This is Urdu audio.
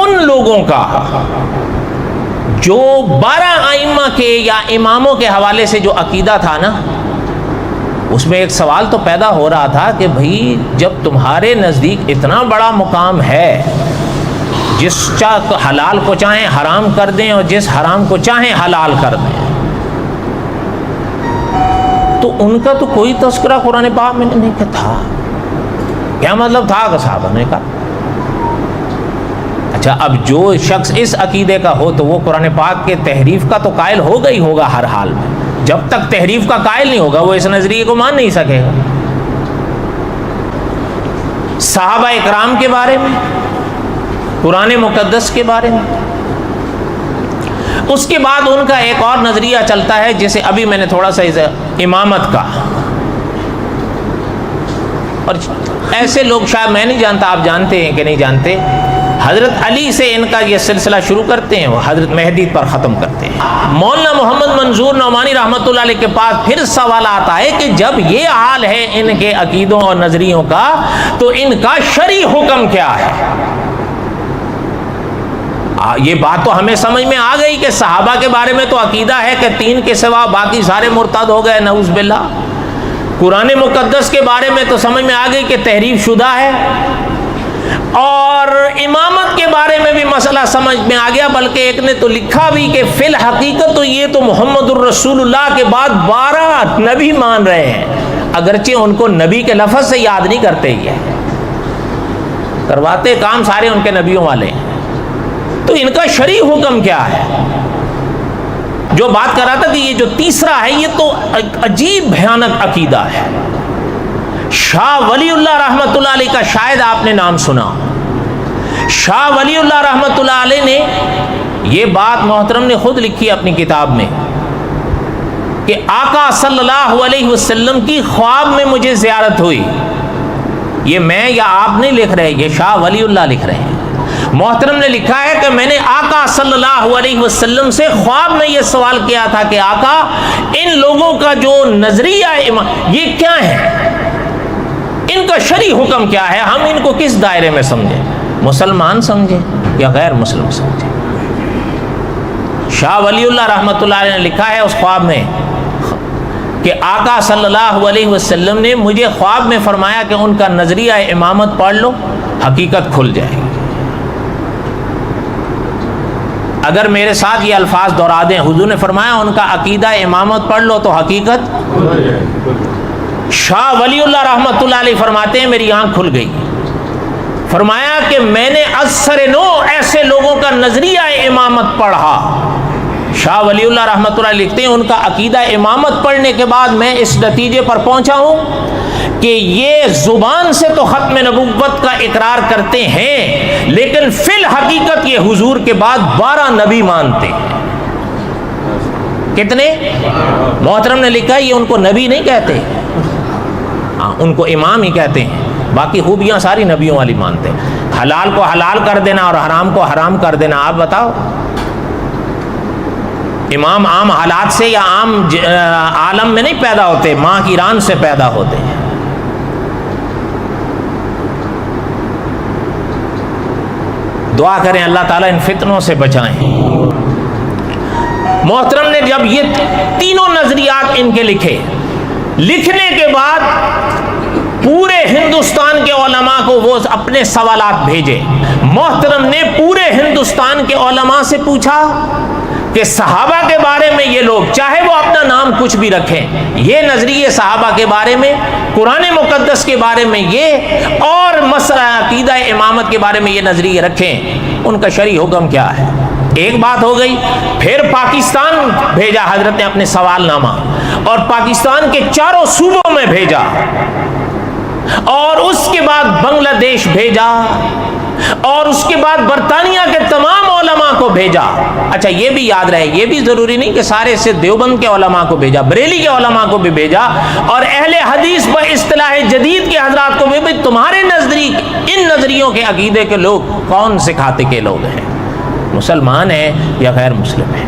ان لوگوں کا جو 12 ائمہ کے یا اماموں کے حوالے سے جو عقیدہ تھا نا، اس میں ایک سوال تو پیدا ہو رہا تھا کہ بھئی جب تمہارے نزدیک اتنا بڑا مقام ہے، جس حلال کو چاہیں حرام کر دیں اور جس حرام کو چاہیں حلال کر دیں، تو ان کا تو کوئی تذکرہ قرآن پاک میں نہیں تھا. کیا مطلب تھا کہ صحابہ نے کہا؟ اچھا، اب جو شخص اس عقیدے کا ہو تو وہ قرآن پاک کے تحریف کا تو قائل ہوگا ہی ہوگا ہر حال میں. جب تک تحریف کا قائل نہیں ہوگا وہ اس نظریے کو مان نہیں سکے گا. صحابہ اکرام کے بارے میں، قرآن مقدس کے بارے میں، اس کے بعد ان کا ایک اور نظریہ چلتا ہے جسے ابھی میں نے تھوڑا سا امامت کا. اور ایسے لوگ شاید میں نہیں جانتا، آپ جانتے ہیں کہ نہیں جانتے، حضرت علی سے ان کا یہ سلسلہ شروع کرتے ہیں، وہ حضرت مہدی پر ختم کرتے ہیں. مولانا محمد منظور نعمانی رحمۃ اللہ علیہ کے پاس پھر سوال آتا ہے کہ جب یہ حال ہے ان کے عقیدوں اور نظریوں کا، تو ان کا شرعی حکم کیا ہے؟ یہ بات تو ہمیں سمجھ میں آ گئی کہ صحابہ کے بارے میں تو عقیدہ ہے کہ 3 کے سوا باقی سارے مرتد ہو گئے، نعوذ باللہ. قرآن مقدس کے بارے میں تو سمجھ میں آ گئی کہ تحریف شدہ ہے، اور امامت کے بارے میں بھی مسئلہ سمجھ میں آ گیا. بلکہ ایک نے تو لکھا بھی کہ فی الحقیقت تو یہ تو محمد الرسول اللہ کے بعد 12 نبی مان رہے ہیں، اگرچہ ان کو نبی کے لفظ سے یاد نہیں کرتے، یہ کرواتے کام سارے ان کے نبیوں والے ہیں. تو ان کا شرعی حکم کیا ہے؟ جو بات کر رہا تھا کہ یہ جو تیسرا ہے یہ تو عجیب بھیانک عقیدہ ہے. شاہ ولی اللہ رحمۃ اللہ علیہ کا شاید آپ نے نام سنا. شاہ ولی اللہ رحمۃ اللہ علیہ نے یہ بات محترم نے خود لکھی اپنی کتاب میں کہ آقا صلی اللہ علیہ وسلم کی خواب میں مجھے زیارت ہوئی. یہ میں یا آپ نہیں لکھ رہے، یہ شاہ ولی اللہ لکھ رہے ہیں. محترم نے لکھا ہے کہ میں نے آقا صلی اللہ علیہ وسلم سے خواب میں یہ سوال کیا تھا کہ آقا، ان لوگوں کا جو نظریہ یہ کیا ہے، ان کا شرعی حکم کیا ہے، ہم ان کو کس دائرے میں سمجھیں، مسلمان سمجھیں یا غیر مسلم سمجھیں؟ شاہ ولی اللہ رحمۃ اللہ علیہ نے لکھا ہے اس خواب میں کہ آقا صلی اللہ علیہ وسلم نے مجھے خواب میں فرمایا کہ ان کا نظریہ امامت پڑھ لو، حقیقت کھل جائے گی. اگر میرے ساتھ یہ الفاظ دہرا دیں، حضور نے فرمایا ان کا عقیدہ امامت پڑھ لو تو حقیقت. شاہ ولی اللہ رحمۃ اللہ علیہ فرماتے ہیں میری آنکھ کھل گئی. فرمایا کہ میں نے اثر نو ایسے لوگوں کا نظریہ امامت پڑھا. شاہ ولی اللہ رحمۃ اللہ علیہ لکھتے ہیں ان کا عقیدہ امامت پڑھنے کے بعد میں اس نتیجے پر پہنچا ہوں کہ یہ زبان سے تو ختم نبوت کا اقرار کرتے ہیں، لیکن فی الحقیقت یہ حضور کے بعد 12 نبی مانتے ہیں. کتنے؟ محترم نے لکھا یہ ان کو نبی نہیں کہتے، ان کو امام ہی کہتے ہیں. باقی خوبیاں ساری نبیوں والی مانتے ہیں. حلال کو حلال کر دینا اور حرام کو حرام کر دینا، آپ بتاؤ امام عام حالات سے یا عام عالم میں نہیں پیدا ہوتے، ماں کی ران سے پیدا ہوتے ہیں. دعا کریں اللہ تعالیٰ ان فتنوں سے بچائیں. محترم نے جب یہ تینوں نظریات ان کے لکھنے کے بعد پورے ہندوستان کے علماء کو وہ اپنے سوالات بھیجے. محترم نے پورے ہندوستان کے علماء سے پوچھا کہ صحابہ کے بارے میں یہ لوگ چاہے وہ اپنا نام کچھ بھی رکھیں، یہ نظریے صحابہ کے بارے میں، قرآن مقدس کے بارے میں یہ، اور مسئلہ عقیدہ امامت کے بارے میں یہ نظریے رکھیں، ان کا شرعی حکم کیا ہے. ایک بات ہو گئی. پھر پاکستان بھیجا حضرت نے اپنے سوال نامہ، اور پاکستان کے چاروں صوبوں میں بھیجا، اور اس کے بعد بنگلہ دیش بھیجا، اور اس کے بعد برطانیہ کے تمام علماء کو بھیجا. اچھا یہ بھی یاد رہے، یہ بھی ضروری نہیں کہ سارے سے دیوبند کے علماء کو بھیجا، بریلی کے علماء کو بھی بھیجا، اور اہل حدیث پر اصطلاح جدید کے حضرات کو بھی. تمہارے نزدیک ان نظریوں کے عقیدے کے لوگ کون سکھاتے کے لوگ ہیں، مسلمان ہیں یا غیر مسلم ہیں؟